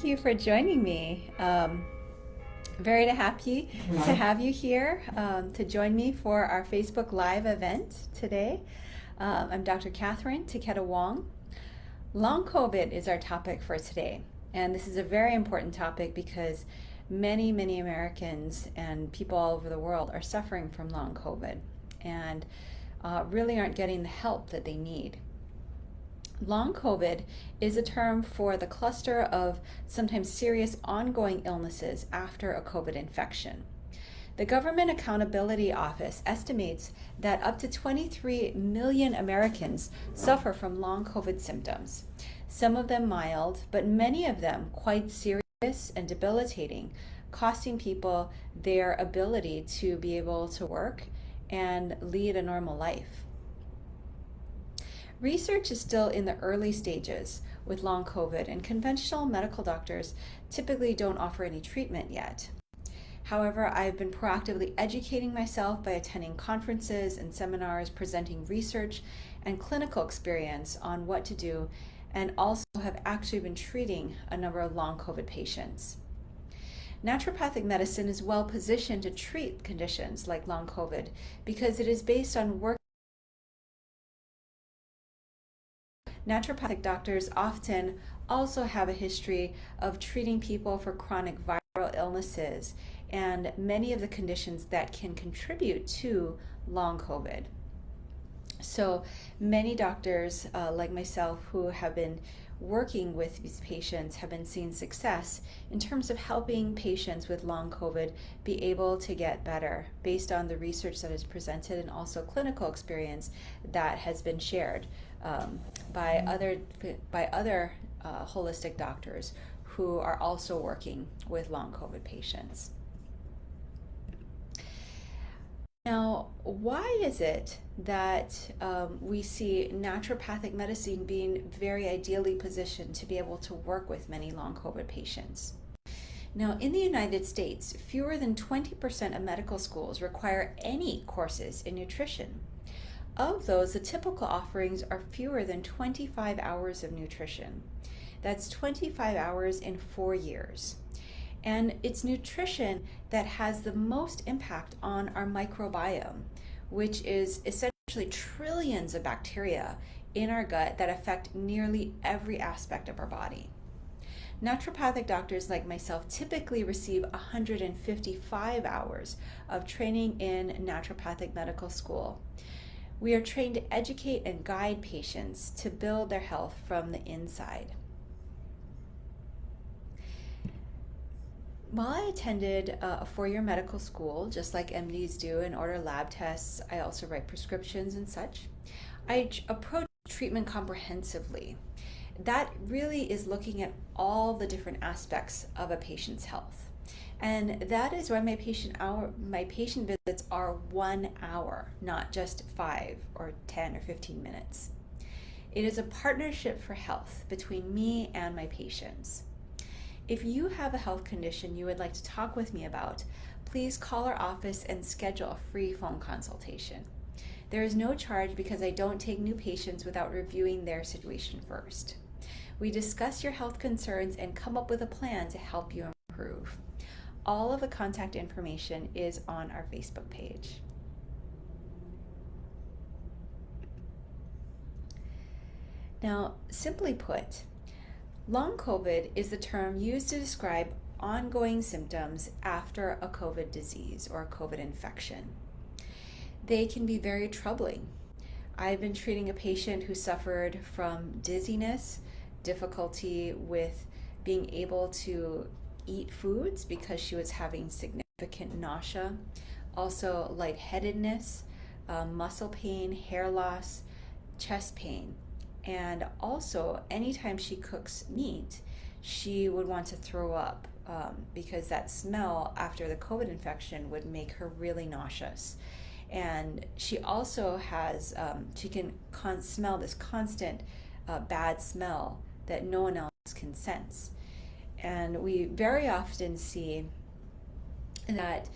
You for joining me. Very happy to have you here to join me for our Facebook Live event today. I'm Dr. Catherine Taketa-Wong. Long COVID is our topic for today. And this is a very important topic because many Americans and people all over the world are suffering from long COVID and really aren't getting the help that they need. Long COVID is a term for the cluster of sometimes serious ongoing illnesses after a COVID infection. The Government Accountability Office estimates that up to 23 million Americans suffer from long COVID symptoms, some of them mild, but many of them quite serious and debilitating, costing people their ability to be able to work and lead a normal life. Research is still in the early stages with long COVID, and conventional medical doctors typically don't offer any treatment yet. However, I've been proactively educating myself by attending conferences and seminars, presenting research and clinical experience on what to do, and also have actually been treating a number of long COVID patients. Naturopathic medicine is well positioned to treat conditions like long COVID because it is based on work. Naturopathic doctors often also have a history of treating people for chronic viral illnesses and many of the conditions that can contribute to long COVID. So many doctors like myself who have been working with these patients have been seeing success in terms of helping patients with long COVID be able to get better based on the research that is presented and also clinical experience that has been shared by other holistic doctors who are also working with long COVID patients. Now, why is it that we see naturopathic medicine being very ideally positioned to be able to work with many long COVID patients? Now, in the United States, fewer than 20% of medical schools require any courses in nutrition. Of those, the typical offerings are fewer than 25 hours of nutrition. That's 25 hours in 4 years. And it's nutrition that has the most impact on our microbiome, which is essentially trillions of bacteria in our gut that affect nearly every aspect of our body. Naturopathic doctors like myself typically receive 155 hours of training in naturopathic medical school. We are trained to educate and guide patients to build their health from the inside. While I attended a 4-year medical school, just like MDs do, and order lab tests, I also write prescriptions and such, I approach treatment comprehensively. That really is looking at all the different aspects of a patient's health. And that is why my patient visits are 1 hour, not just 5 or 10 or 15 minutes. It is a partnership for health between me and my patients. If you have a health condition you would like to talk with me about, please call our office and schedule a free phone consultation. There is no charge because I don't take new patients without reviewing their situation first. We discuss your health concerns and come up with a plan to help you improve. All of the contact information is on our Facebook page. Now, simply put, long COVID is the term used to describe ongoing symptoms after a COVID disease or a COVID infection. They can be very troubling. I've been treating a patient who suffered from dizziness, difficulty with being able to eat foods because she was having significant nausea, also lightheadedness, muscle pain, hair loss, chest pain. And also, anytime she cooks meat, she would want to throw up because that smell after the COVID infection would make her really nauseous. And she also has, she can smell this constant bad smell that no one else can sense. And we very often see that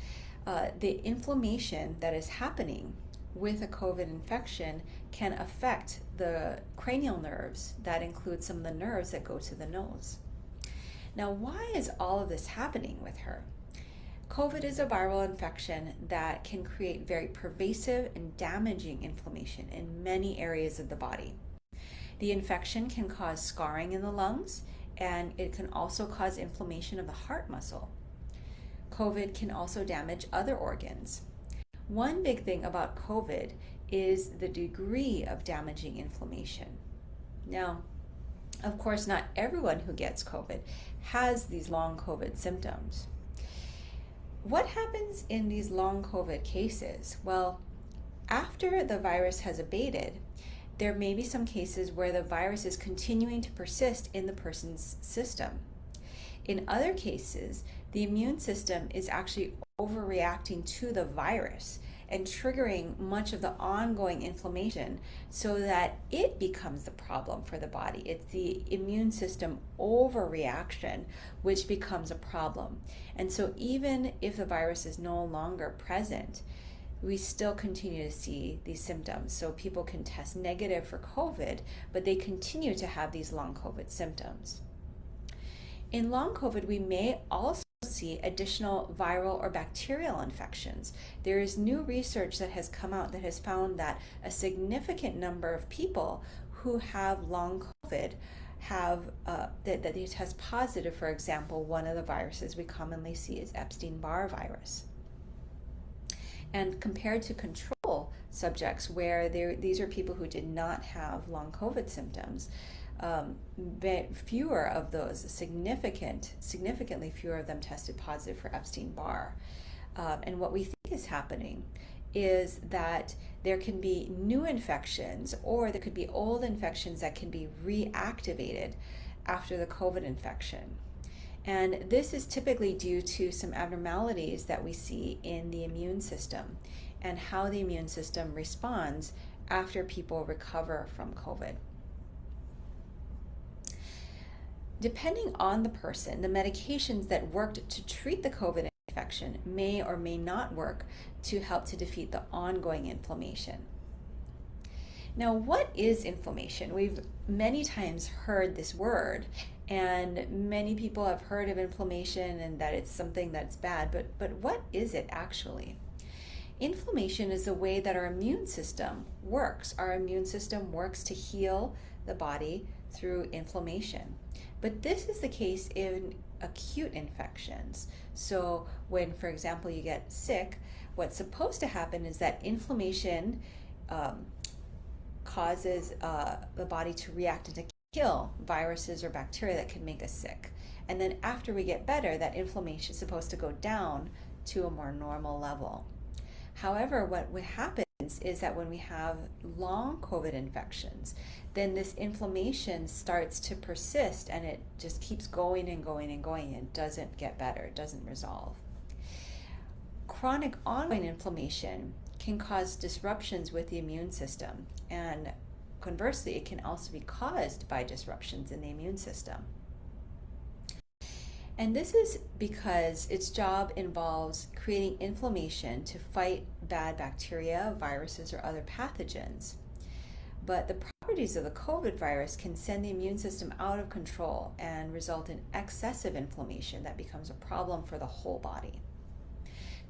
the inflammation that is happening with a COVID infection can affect the cranial nerves that include some of the nerves that go to the nose. Now, why is all of this happening with her? COVID is a viral infection that can create very pervasive and damaging inflammation in many areas of the body. The infection can cause scarring in the lungs, and it can also cause inflammation of the heart muscle. COVID can also damage other organs. One big thing about COVID is the degree of damaging inflammation. Now, of course, not everyone who gets COVID has these long COVID symptoms. What happens in these long COVID cases? Well, after the virus has abated, there may be some cases where the virus is continuing to persist in the person's system. In other cases, the immune system is actually overreacting to the virus and triggering much of the ongoing inflammation so that it becomes the problem for the body. It's the immune system overreaction which becomes a problem. And so even if the virus is no longer present, we still continue to see these symptoms. So people can test negative for COVID, but they continue to have these long COVID symptoms. In long COVID, we may also see additional viral or bacterial infections. There is new research that has come out that has found that a significant number of people who have long COVID have that they test positive. For example, one of the viruses we commonly see is Epstein-Barr virus. And compared to control subjects where these are people who did not have long COVID symptoms, fewer of those, significantly fewer of them tested positive for Epstein-Barr. And what we think is happening is that there can be new infections, or there could be old infections that can be reactivated after the COVID infection. And this is typically due to some abnormalities that we see in the immune system and how the immune system responds after people recover from COVID. Depending on the person, the medications that worked to treat the COVID infection may or may not work to help to defeat the ongoing inflammation. Now, what is inflammation? We've many times heard this word, and many people have heard of inflammation and that it's something that's bad, but what is it actually? Inflammation is the way that our immune system works. Our immune system works to heal the body through inflammation. But this is the case in acute infections. So when, for example, you get sick, what's supposed to happen is that inflammation causes the body to react and to kill viruses or bacteria that can make us sick. And then after we get better, that inflammation is supposed to go down to a more normal level. However, what happens is that when we have long COVID infections, then this inflammation starts to persist, and it just keeps going and going and going and doesn't get better, it doesn't resolve. Chronic ongoing inflammation can cause disruptions with the immune system, and conversely, it can also be caused by disruptions in the immune system. And this is because its job involves creating inflammation to fight bad bacteria, viruses, or other pathogens. But the properties of the COVID virus can send the immune system out of control and result in excessive inflammation that becomes a problem for the whole body.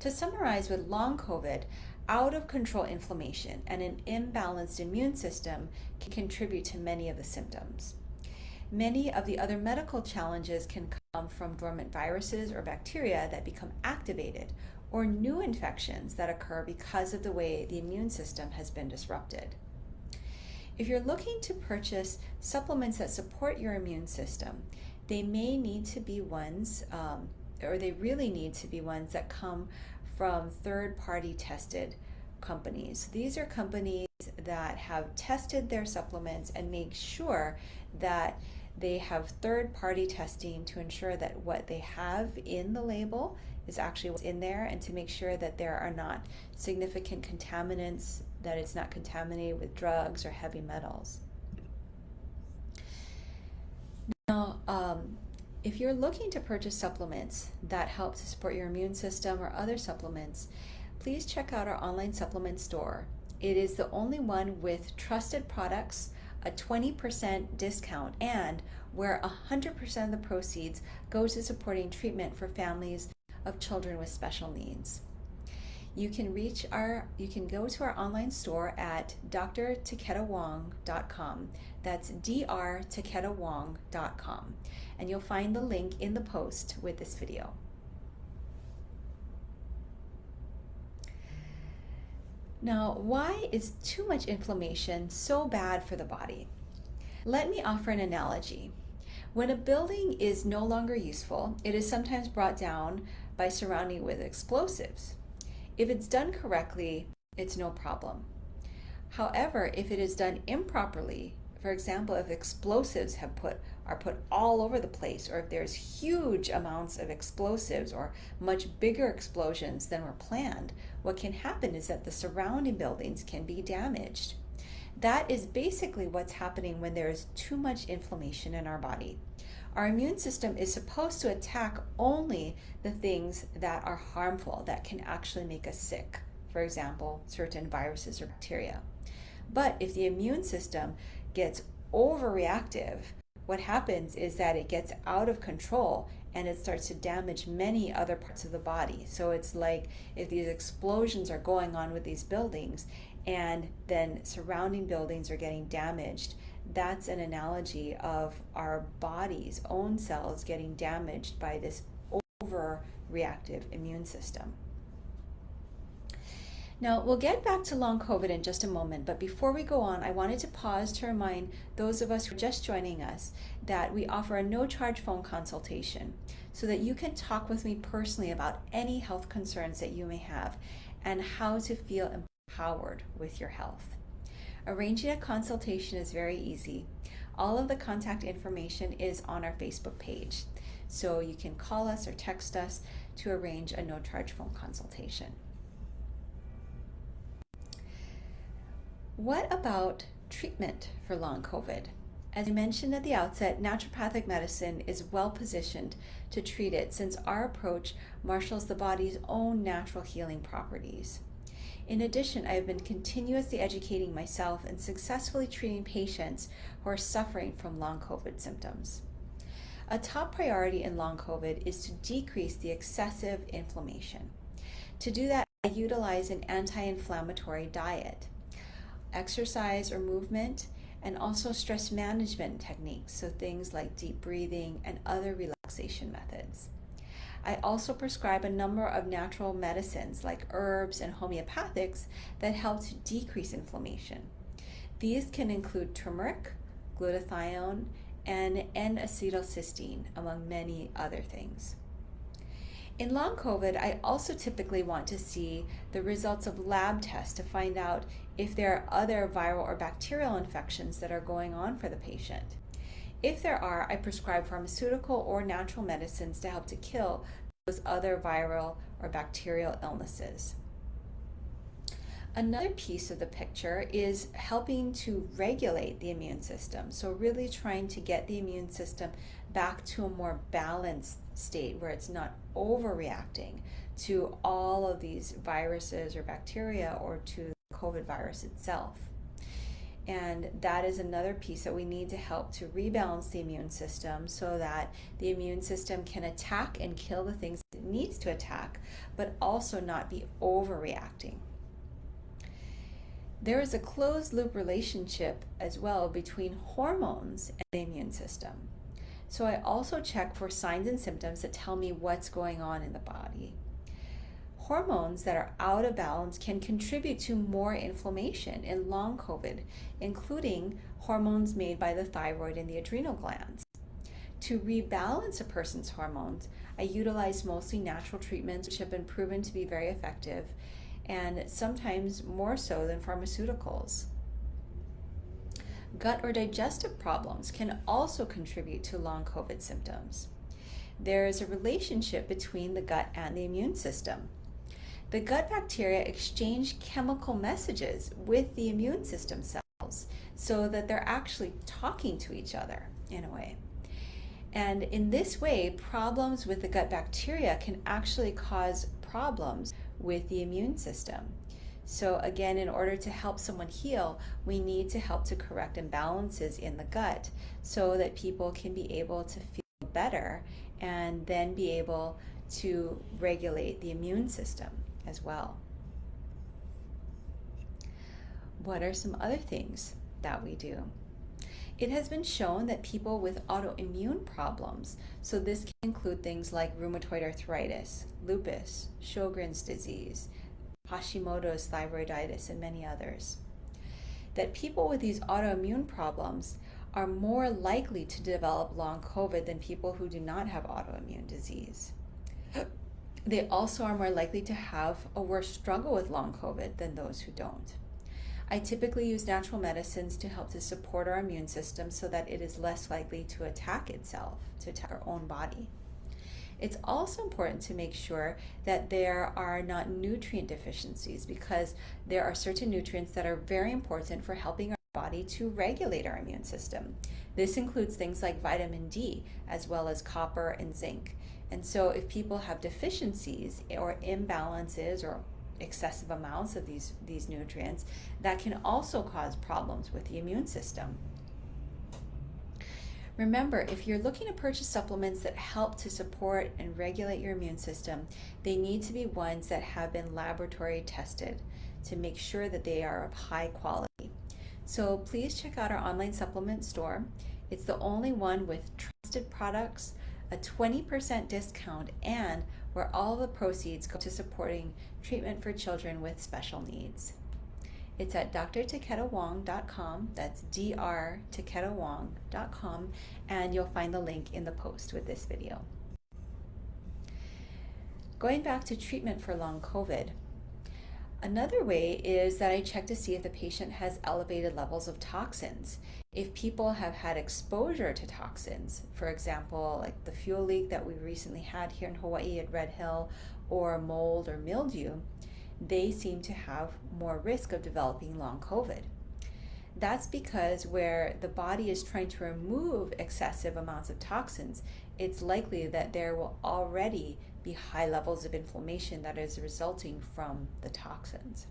To summarize, with long COVID, out of control inflammation and an imbalanced immune system can contribute to many of the symptoms. Many of the other medical challenges can come from dormant viruses or bacteria that become activated, or new infections that occur because of the way the immune system has been disrupted. If you're looking to purchase supplements that support your immune system, they may need to be ones, or they really need to be ones that come from third-party tested companies. These are companies that have tested their supplements and make sure that they have third-party testing to ensure that what they have in the label is actually what's in there, and to make sure that there are not significant contaminants, that it's not contaminated with drugs or heavy metals. Now, if you're looking to purchase supplements that help to support your immune system or other supplements, please check out our online supplement store. It is the only one with trusted products a 20% discount, and where 100% of the proceeds go to supporting treatment for families of children with special needs. You can go to our online store at drtaketa-wong.com. That's drtaketa-wong.com. And you'll find the link in the post with this video. Now, why is too much inflammation so bad for the body? Let me offer an analogy. When a building is no longer useful, it is sometimes brought down by surrounding it with explosives. If it's done correctly, it's no problem. However, if it is done improperly, for example, if explosives are put all over the place, or if there's huge amounts of explosives or much bigger explosions than were planned, what can happen is that the surrounding buildings can be damaged. That is basically what's happening when there is too much inflammation in our body. Our immune system is supposed to attack only the things that are harmful, that can actually make us sick. For example, certain viruses or bacteria. But if the immune system gets overreactive, what happens is that it gets out of control and it starts to damage many other parts of the body. So it's like if these explosions are going on with these buildings and then surrounding buildings are getting damaged, that's an analogy of our body's own cells getting damaged by this overreactive immune system. Now, we'll get back to long COVID in just a moment, but before we go on, I wanted to pause to remind those of us who are just joining us that we offer a no-charge phone consultation so that you can talk with me personally about any health concerns that you may have and how to feel empowered with your health. Arranging a consultation is very easy. All of the contact information is on our Facebook page, so you can call us or text us to arrange a no-charge phone consultation. What about treatment for long COVID? As I mentioned at the outset, naturopathic medicine is well positioned to treat it since our approach marshals the body's own natural healing properties. In addition, I have been continuously educating myself and successfully treating patients who are suffering from long COVID symptoms. A top priority in long COVID is to decrease the excessive inflammation. To do that, I utilize an anti-inflammatory diet, exercise or movement, and also stress management techniques, so things like deep breathing and other relaxation methods. I also prescribe a number of natural medicines like herbs and homeopathics that help to decrease inflammation. These can include turmeric, glutathione, and N-acetylcysteine, among many other things. In long COVID, I also typically want to see the results of lab tests to find out if there are other viral or bacterial infections that are going on for the patient. If there are, I prescribe pharmaceutical or natural medicines to help to kill those other viral or bacterial illnesses. Another piece of the picture is helping to regulate the immune system. So really trying to get the immune system back to a more balanced state where it's not overreacting to all of these viruses or bacteria or to the COVID virus itself. And that is another piece that we need to help to rebalance the immune system so that the immune system can attack and kill the things it needs to attack, but also not be overreacting. There is a closed loop relationship as well between hormones and the immune system. So I also check for signs and symptoms that tell me what's going on in the body. Hormones that are out of balance can contribute to more inflammation in long COVID, including hormones made by the thyroid and the adrenal glands. To rebalance a person's hormones, I utilize mostly natural treatments which have been proven to be very effective, and sometimes more so than pharmaceuticals. Gut or digestive problems can also contribute to long COVID symptoms. There is a relationship between the gut and the immune system. The gut bacteria exchange chemical messages with the immune system cells so that they're actually talking to each other in a way. And in this way, problems with the gut bacteria can actually cause problems with the immune system. So again, in order to help someone heal, we need to help to correct imbalances in the gut so that people can be able to feel better and then be able to regulate the immune system as well. What are some other things that we do? It has been shown that people with autoimmune problems, so this can include things like rheumatoid arthritis, lupus, Sjogren's disease, Hashimoto's thyroiditis, and many others, that people with these autoimmune problems are more likely to develop long COVID than people who do not have autoimmune disease. They also are more likely to have a worse struggle with long COVID than those who don't. I typically use natural medicines to help to support our immune system so that it is less likely to attack itself, to attack our own body. It's also important to make sure that there are not nutrient deficiencies, because there are certain nutrients that are very important for helping our body to regulate our immune system. This includes things like vitamin D, as well as copper and zinc. And so if people have deficiencies or imbalances or excessive amounts of these nutrients, that can also cause problems with the immune system. Remember, if you're looking to purchase supplements that help to support and regulate your immune system, they need to be ones that have been laboratory tested to make sure that they are of high quality. So please check out our online supplement store. It's the only one with trusted products, a 20% discount, and where all the proceeds go to supporting treatment for children with special needs. It's at drtaketa-wong.com. That's drtaketa-wong.com, and you'll find the link in the post with this video. Going back to treatment for long COVID, another way is that I check to see if the patient has elevated levels of toxins. If people have had exposure to toxins, for example, like the fuel leak that we recently had here in Hawaii at Red Hill, or mold or mildew, they seem to have more risk of developing long COVID. That's because where the body is trying to remove excessive amounts of toxins, it's likely that there will already be high levels of inflammation that is resulting from the toxins.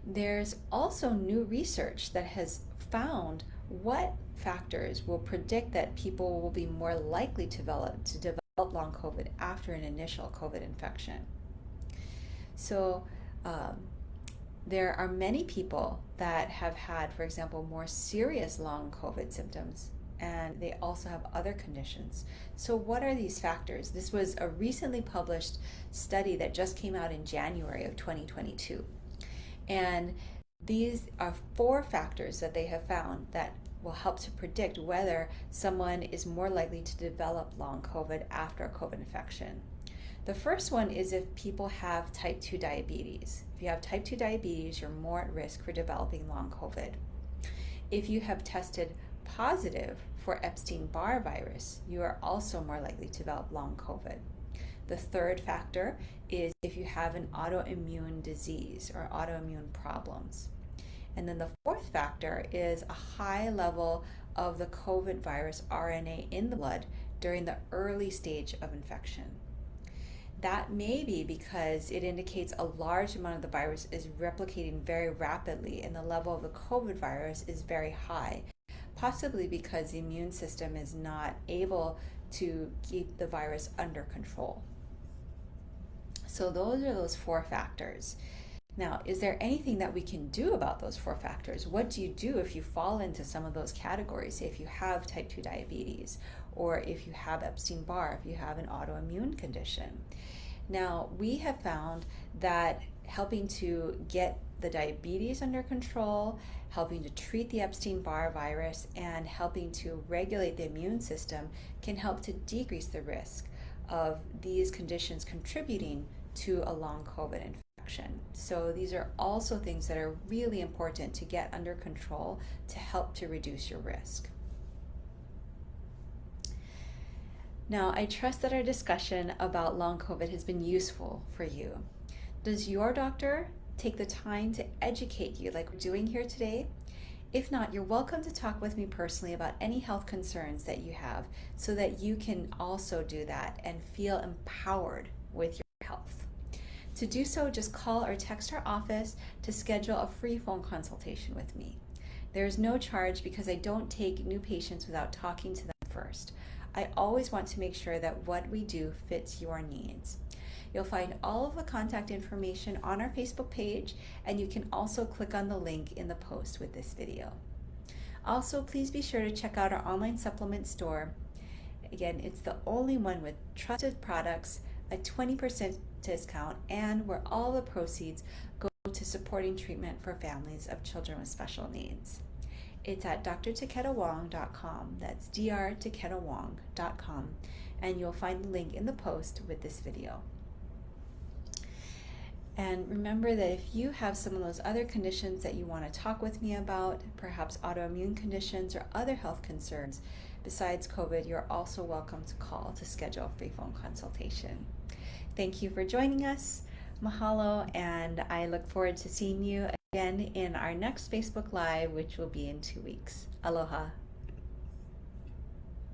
There's also new research that has found what factors will predict that people will be more likely to develop long COVID after an initial COVID infection. So there are many people that have had, for example, more serious long COVID symptoms, and they also have other conditions. So what are these factors? This was a recently published study that just came out in January of 2022. And these are 4 factors that they have found that will help to predict whether someone is more likely to develop long COVID after a COVID infection. The first one is if people have type 2 diabetes. If you have type 2 diabetes, you're more at risk for developing long COVID. If you have tested positive for Epstein-Barr virus, you are also more likely to develop long COVID. The third factor is if you have an autoimmune disease or autoimmune problems. And then the fourth factor is a high level of the COVID virus RNA in the blood during the early stage of infection. That may be because it indicates a large amount of the virus is replicating very rapidly and the level of the COVID virus is very high, possibly because the immune system is not able to keep the virus under control. So those are those 4 factors. Now, is there anything that we can do about those 4 factors? What do you do if you fall into some of those categories? If you have type 2 diabetes, or if you have Epstein-Barr, if you have an autoimmune condition. Now, we have found that helping to get the diabetes under control, helping to treat the Epstein-Barr virus, and helping to regulate the immune system can help to decrease the risk of these conditions contributing to a long COVID infection. So these are also things that are really important to get under control to help to reduce your risk. Now, I trust that our discussion about long COVID has been useful for you. Does your doctor take the time to educate you like we're doing here today? If not, you're welcome to talk with me personally about any health concerns that you have so that you can also do that and feel empowered with your health. To do so, just call or text our office to schedule a free phone consultation with me. There is no charge because I don't take new patients without talking to them first. I always want to make sure that what we do fits your needs. You'll find all of the contact information on our Facebook page, and you can also click on the link in the post with this video. Also, please be sure to check out our online supplement store. Again, it's the only one with trusted products, a 20% discount, and where all the proceeds go to supporting treatment for families of children with special needs. It's at drtaketa-wong.com. That's drtaketa-wong.com, and you'll find the link in the post with this video. And remember that if you have some of those other conditions that you want to talk with me about, perhaps autoimmune conditions or other health concerns besides COVID, you're also welcome to call to schedule a free phone consultation. Thank you for joining us. Mahalo, and I look forward to seeing you again in our next Facebook Live, which will be in 2 weeks. Aloha.